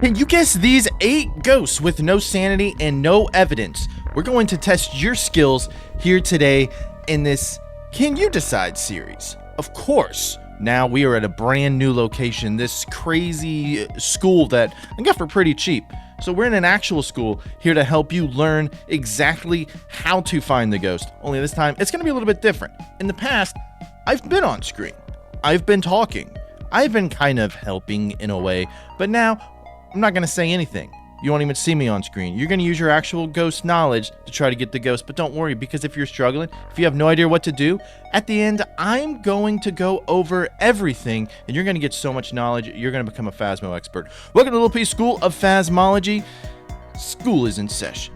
Can you guess these 8 ghosts with no sanity and no evidence? We're going to test your skills here today in this Can You Decide series. Of course, now we are at a brand new location, this crazy school that I got for pretty cheap. So we're in an actual school here to help you learn exactly how to find the ghost. Only this time, it's going to be a little bit different. In the past, I've been on screen. I've been talking. I've been kind of helping in a way, but now I'm not going to say anything. You won't even see me on screen. You're going to use your actual ghost knowledge to try to get the ghost, but don't worry, because if you're struggling, if you have no idea what to do, at the end, I'm going to go over everything, and you're going to get so much knowledge, you're going to become a Phasmo expert. Welcome to Little P School of Phasmology. School is in session.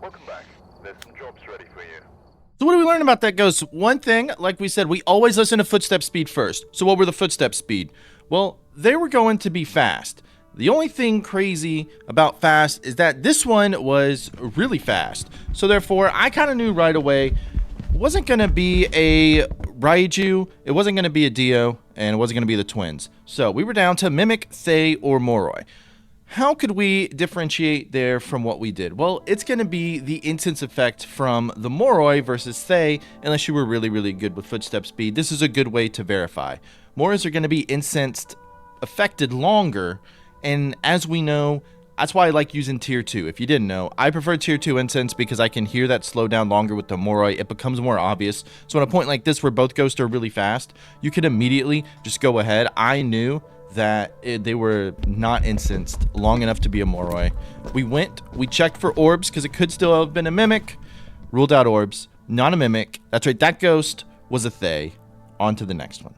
Welcome back. There's some jobs ready for you. So what do we learn about that ghost? One thing, like we said, we always listen to footstep speed first. So what were the footstep speed? Well, they were going to be fast. The only thing crazy about fast is that this one was really fast. So therefore, I kind of knew right away it wasn't going to be a Raiju, it wasn't going to be a Dio, and it wasn't going to be the twins. So we were down to Mimic, Thay, or Moroi. How could we differentiate there from what we did? Well, it's going to be the instance effect from the Moroi versus Thay, unless you were really, really good with footstep speed. This is a good way to verify. Morois are going to be incensed affected longer, and as we know, that's why I like using tier 2. If you didn't know, I prefer tier 2 incense because I can hear that slow down longer with the Moroi. It becomes more obvious. So at a point like this where both ghosts are really fast, you can immediately just go ahead. I knew that they were not incensed long enough to be a Moroi. We checked for orbs because it could still have been a Mimic. Ruled out orbs, not a Mimic. That's right, that ghost was a Thay. On to the next one.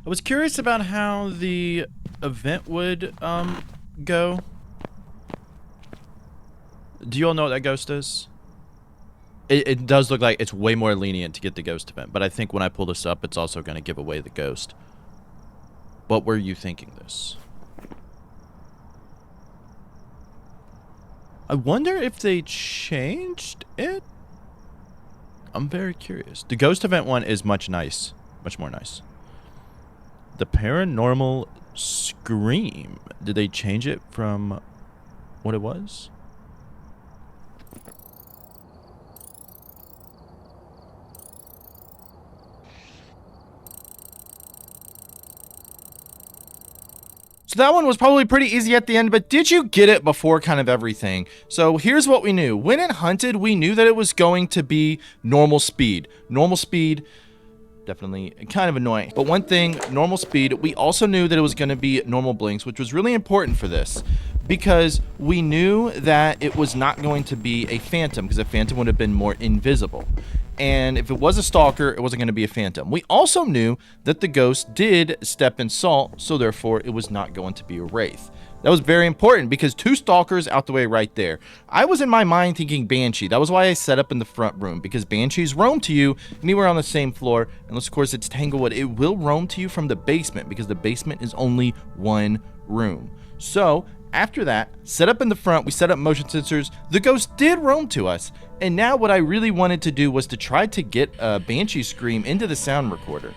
I was curious about how the event would go. Do you all know what that ghost is? It does look like it's way more lenient to get the ghost event, but I think when I pull this up, it's also going to give away the ghost. What were you thinking this? I wonder if they changed it? I'm very curious. The ghost event one is much more nice. The paranormal scream. Did they change it from what it was? So that one was probably pretty easy at the end, but did you get it before kind of everything? So here's what we knew. When it hunted, we knew that it was going to be normal speed. Normal speed, definitely kind of annoying. But one thing, normal speed, we also knew that it was going to be normal blinks, which was really important for this because we knew that it was not going to be a phantom because a phantom would have been more invisible. And if it was a stalker, it wasn't going to be a phantom. We also knew that the ghost did step in salt, so therefore it was not going to be a wraith. That was very important because 2 stalkers out the way right there. I was in my mind thinking Banshee. That was why I set up in the front room because Banshees roam to you anywhere on the same floor. Unless, of course, it's Tanglewood. It will roam to you from the basement because the basement is only 1 room. So after that, set up in the front, we set up motion sensors. The ghost did roam to us. And now what I really wanted to do was to try to get a Banshee scream into the sound recorder.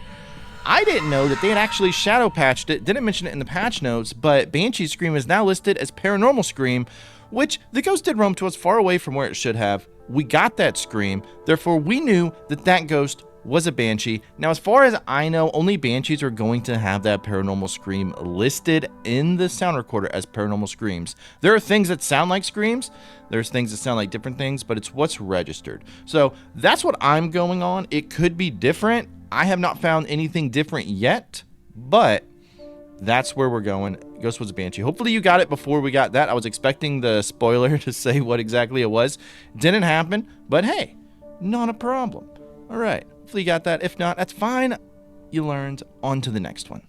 I didn't know that they had actually shadow patched it, didn't mention it in the patch notes, but Banshee scream is now listed as paranormal scream, which the ghost did roam to us far away from where it should have. We got that scream, therefore we knew that that ghost was a Banshee. Now, as far as I know, only Banshees are going to have that paranormal scream listed in the sound recorder as paranormal screams. There are things that sound like screams, there's things that sound like different things, but it's what's registered. So that's what I'm going on. It could be different. I have not found anything different yet, but that's where we're going. Ghost was a Banshee. Hopefully you got it before we got that. I was expecting the spoiler to say what exactly it was. Didn't happen, but hey, not a problem. All right. Hopefully you got that. If not, that's fine. You learned. On to the next one.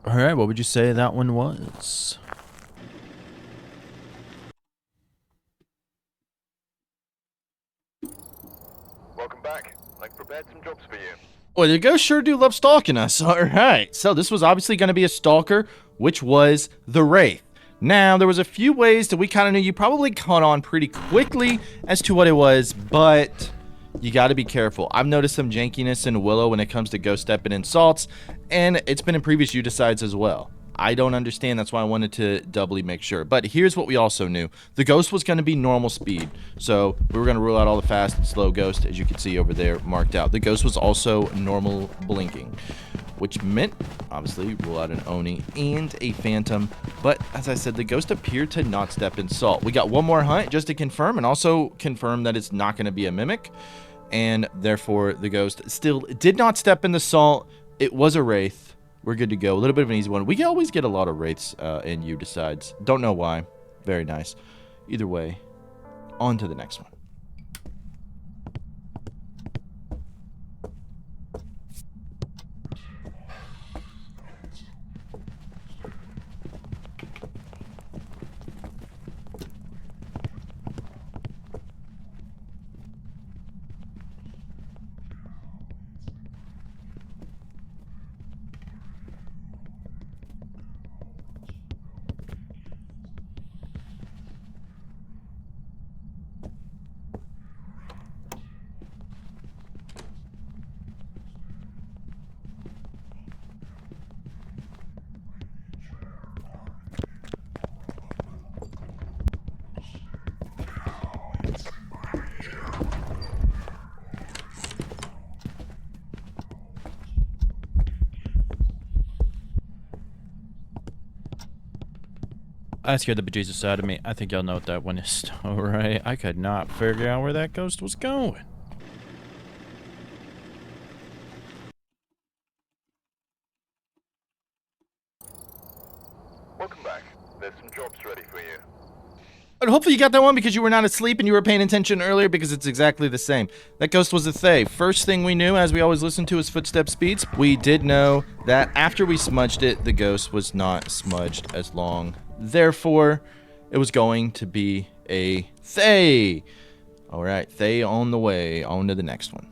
All right, what would you say that one was? Welcome back. I've prepared some jobs for you. Well, the ghosts sure do love stalking us. All right. So this was obviously going to be a stalker, which was the Wraith. Now, there was a few ways that we kind of knew. You probably caught on pretty quickly as to what it was, but you got to be careful. I've noticed some jankiness in Willow when it comes to ghost stepping in salts, and it's been in previous Udicides as well. I don't understand. That's why I wanted to doubly make sure. But here's what we also knew. The ghost was going to be normal speed. So we were going to rule out all the fast and slow ghost, as you can see over there marked out. The ghost was also normal blinking, which meant, obviously, rule out an Oni and a Phantom. But as I said, the ghost appeared to not step in salt. We got one more hunt just to confirm, and also confirm that it's not going to be a mimic. And therefore, the ghost still did not step in the salt. It was a Wraith. We're good to go. A little bit of an easy one. We always get a lot of Wraiths in Udicides. Don't know why. Very nice. Either way, on to the next one. That scared the bejesus out of me. I think y'all know what that one is. Alright, I could not figure out where that ghost was going. Welcome back. There's some jobs ready for you. But hopefully you got that one because you were not asleep and you were paying attention earlier, because it's exactly the same. That ghost was a Thay. First thing we knew, as we always listen to, his footstep speeds. We did know that after we smudged it, the ghost was not smudged as long. Therefore, it was going to be a Thay. All right, Thay on the way. On to the next one.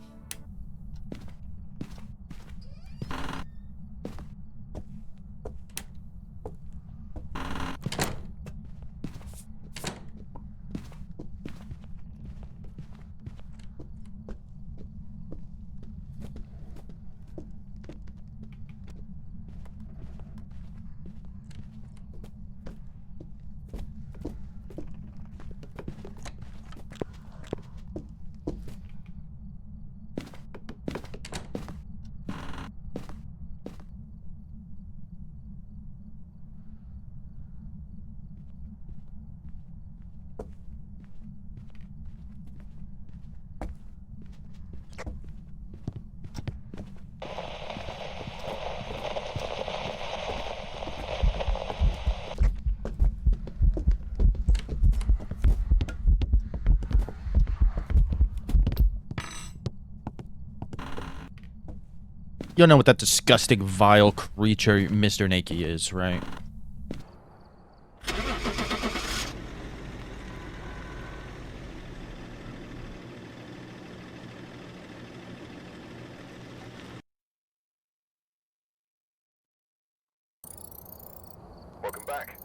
You know what that disgusting, vile creature Mr. Nakey is, right? Welcome back.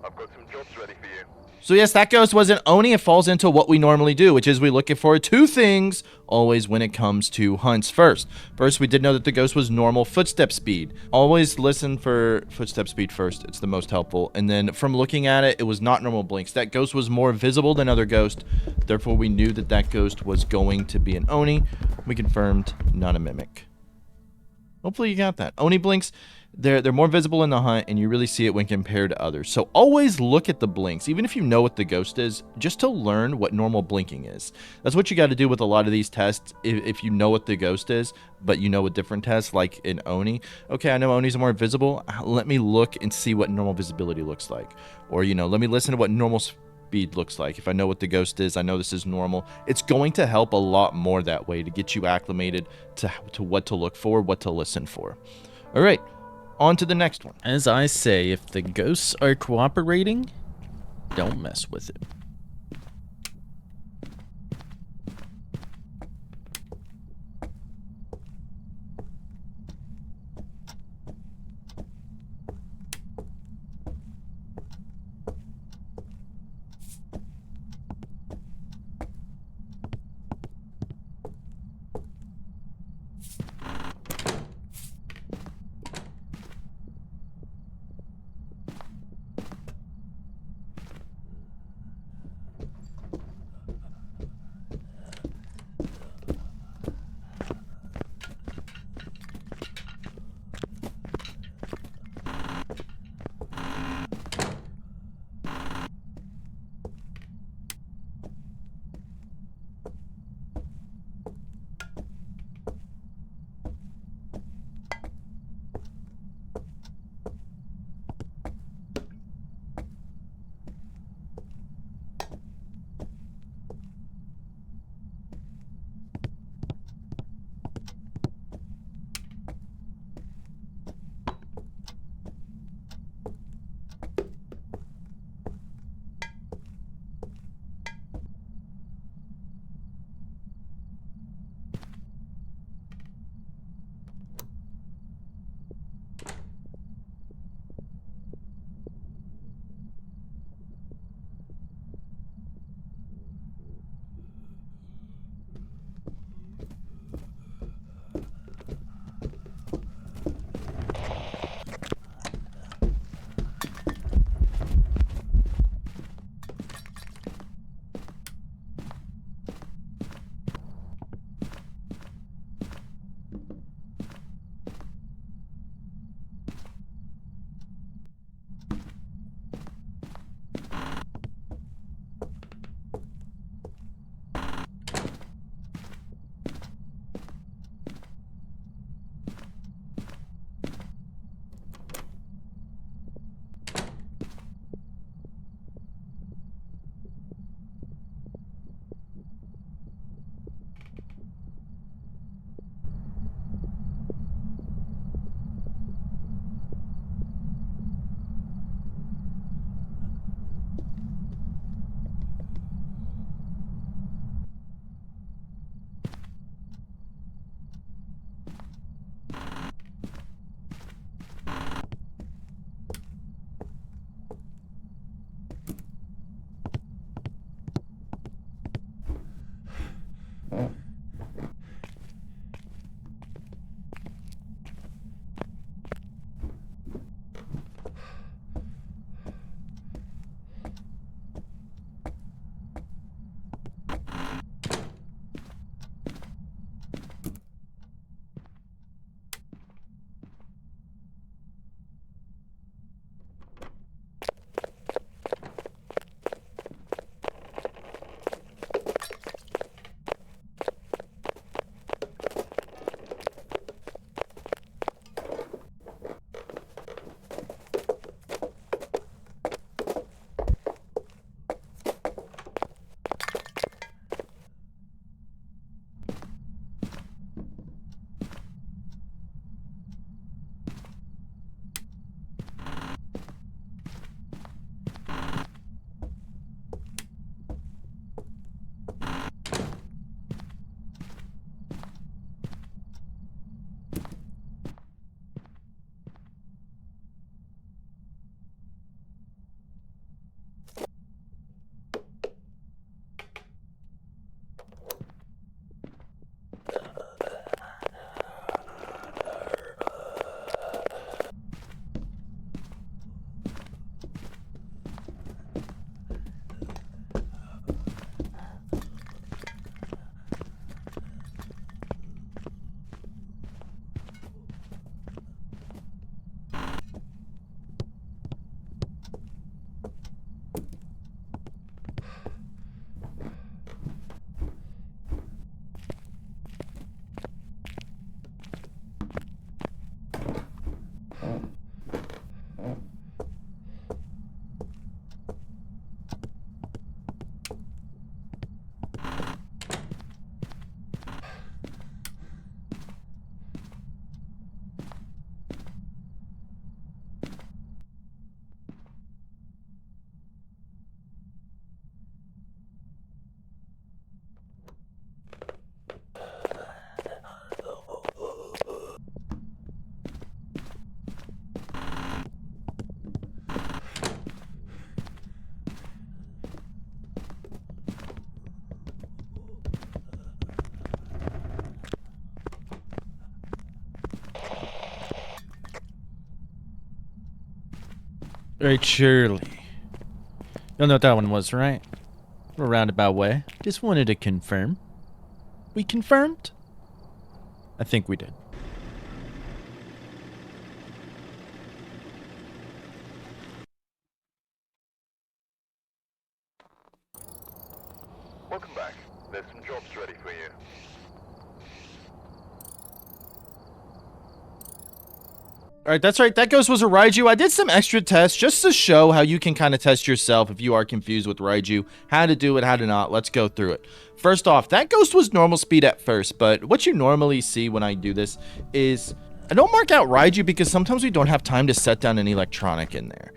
I've got some jobs ready for you. So yes, that ghost wasn't Oni. It falls into what we normally do, which is we look for two things always when it comes to hunts. First, we did know that the ghost was normal footstep speed. Always listen for footstep speed first. It's the most helpful. And then from looking at it, it was not normal blinks. That ghost was more visible than other ghosts. Therefore, we knew that that ghost was going to be an Oni. We confirmed not a mimic. Hopefully you got that. Oni blinks, they're more visible in the hunt, and you really see it when compared to others. So always look at the blinks, even if you know what the ghost is, just to learn what normal blinking is. That's what you got to do with a lot of these tests. If you know what the ghost is, but you know a different test, like in Oni. Okay, I know Onis are more visible. Let me look and see what normal visibility looks like. Or, let me listen to what normal speed looks like. If I know what the ghost is, I know this is normal. It's going to help a lot more that way to get you acclimated to what to look for, what to listen for. All right, on to the next one. As I say, if the ghosts are cooperating, don't mess with it. Right, surely. You'll know what that one was, right? A roundabout way. Just wanted to confirm. We confirmed? I think we did. Welcome back. There's some jobs ready for you. All right, that's right. That ghost was a Raiju. I did some extra tests just to show how you can kind of test yourself if you are confused with Raiju, how to do it, how to not. Let's go through it. First off, that ghost was normal speed at first, but what you normally see when I do this is I don't mark out Raiju because sometimes we don't have time to set down an electronic in there.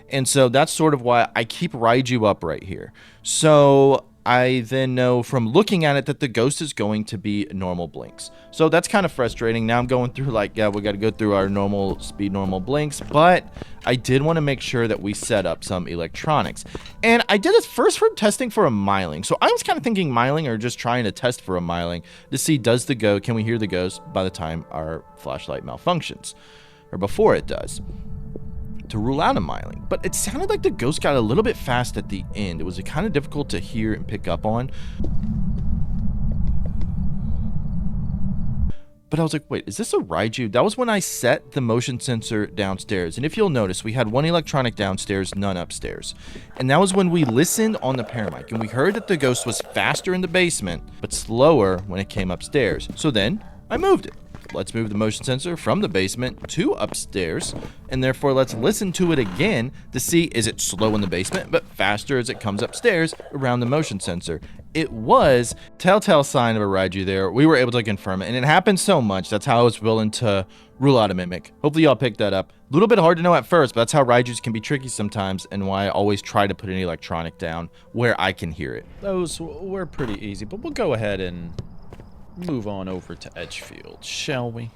And so that's sort of why I keep Raiju up right here. So I then know from looking at it that the ghost is going to be normal blinks. So that's kind of frustrating. Now I'm going through like, yeah, we got to go through our normal speed, normal blinks, but I did want to make sure that we set up some electronics. And I did it first for testing for a miling. So I was kind of thinking miling or just trying to test for a miling to see can we hear the ghost by the time our flashlight malfunctions or before it does, to rule out a miling. But it sounded like the ghost got a little bit fast at the end. It was kind of difficult to hear and pick up on. But I was like, wait, is this a Raiju? That was when I set the motion sensor downstairs. And if you'll notice, we had one electronic downstairs, none upstairs. And that was when we listened on the paramic, and we heard that the ghost was faster in the basement, but slower when it came upstairs. So then I moved it. Let's move the motion sensor from the basement to upstairs, and therefore let's listen to it again to see, is it slow in the basement but faster as it comes upstairs around the motion sensor. It was telltale sign of a Raiju there. We were able to confirm it, and it happened so much. That's how I was willing to rule out a mimic. Hopefully y'all picked that up. A little bit hard to know at first, but that's how Raijus can be tricky sometimes, and why I always try to put an electronic down where I can hear it. Those were pretty easy, but we'll go ahead and move on over to Edgefield, shall we?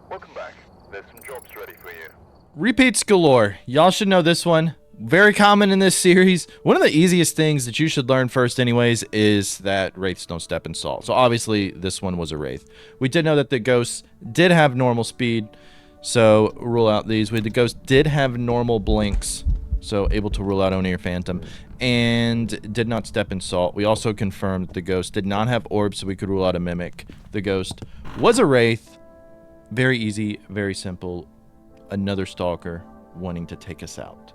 Welcome back. There's some jobs ready for you. Repeats galore. Y'all should know this one. Very common in this series. One of the easiest things that you should learn first anyways is that wraiths don't step in salt. So obviously this one was a wraith. We did know that the ghosts did have normal speed, so rule out these. The ghost did have normal blinks. So able to rule out Oni or Phantom. And did not step in salt. We also confirmed that the ghost did not have orbs, so we could rule out a mimic. The ghost was a wraith. Very easy, very simple. Another stalker wanting to take us out.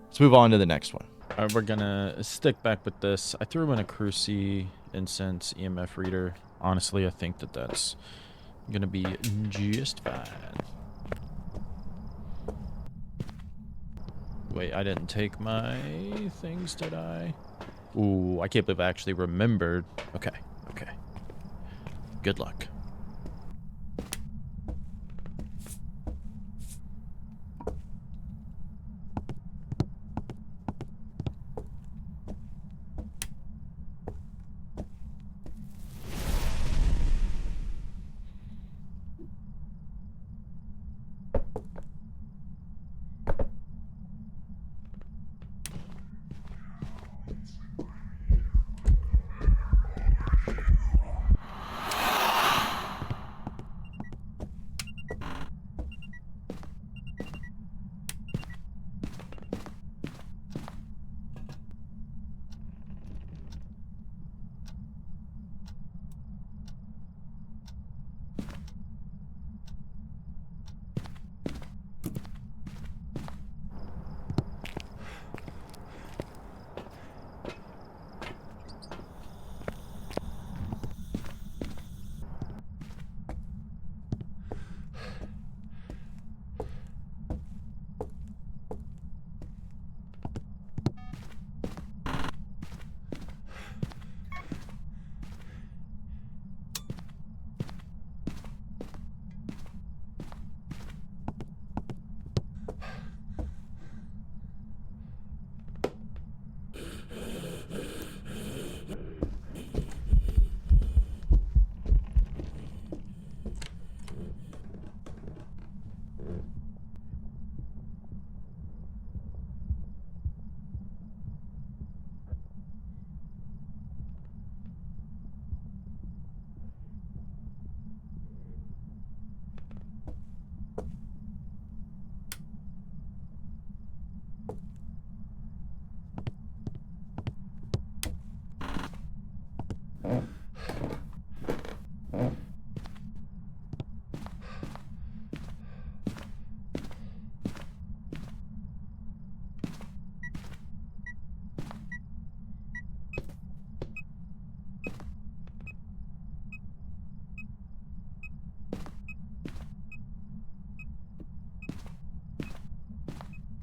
Let's move on to the next one. All right, we're gonna stick back with this. I threw in a Cruci Incense EMF reader. Honestly, I think that that's gonna be just fine. Wait, I didn't take my things, did I? Ooh, I can't believe I actually remembered. Okay, okay. Good luck.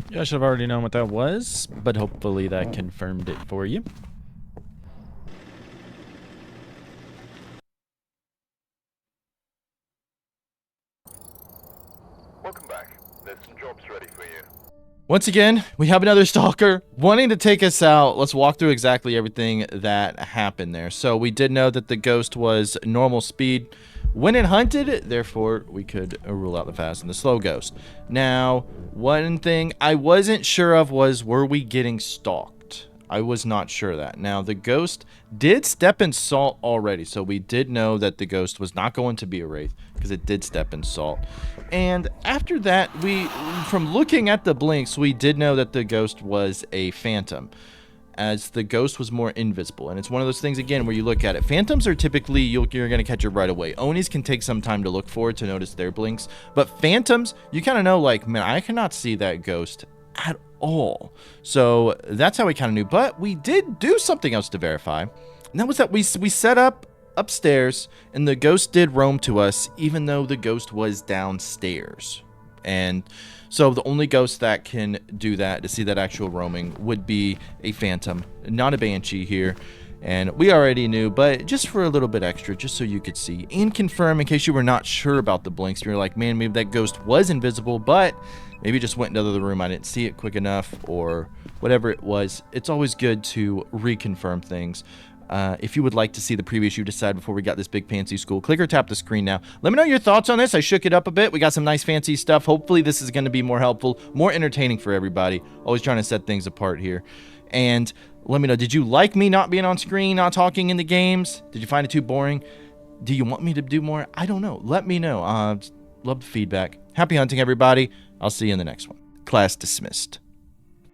Yeah, I should have already known what that was, but hopefully that confirmed it for you. Welcome back. There's some jobs ready for you. Once again, we have another stalker wanting to take us out. Let's walk through exactly everything that happened there. So we did know that the ghost was normal speed when it hunted, therefore we could rule out the fast and the slow ghost. Now, one thing I wasn't sure of was, were we getting stalked? I was not sure of that. Now, the ghost did step in salt already, so we did know that the ghost was not going to be a wraith because it did step in salt. And after that, from looking at the blinks, we did know that the ghost was a phantom, as the ghost was more invisible. And it's one of those things, again, where you look at it. Phantoms are typically, you're going to catch it right away. Onis can take some time to look for it, to notice their blinks. But phantoms, you kind of know, like, man, I cannot see that ghost at all. So that's how we kind of knew. But we did do something else to verify. And that was that we set up upstairs, and the ghost did roam to us, even though the ghost was downstairs. And so the only ghost that can do that, to see that actual roaming, would be a phantom, not a banshee here. And we already knew, but just for a little bit extra, just so you could see and confirm, in case you were not sure about the blinks. You're like, man, maybe that ghost was invisible, but maybe it just went into the other room. I didn't see it quick enough, or whatever it was. It's always good to reconfirm things. If you would like to see the previews you decided before we got this big fancy school, click or tap the screen now. Let me know your thoughts on this. I shook it up a bit. We got some nice fancy stuff. Hopefully this is going to be more helpful, more entertaining for everybody. Always trying to set things apart here. And let me know, did you like me not being on screen, not talking in the games? Did you find it too boring? Do you want me to do more? I don't know. Let me know. Love the feedback. Happy hunting, everybody. I'll see you in the next one. Class dismissed.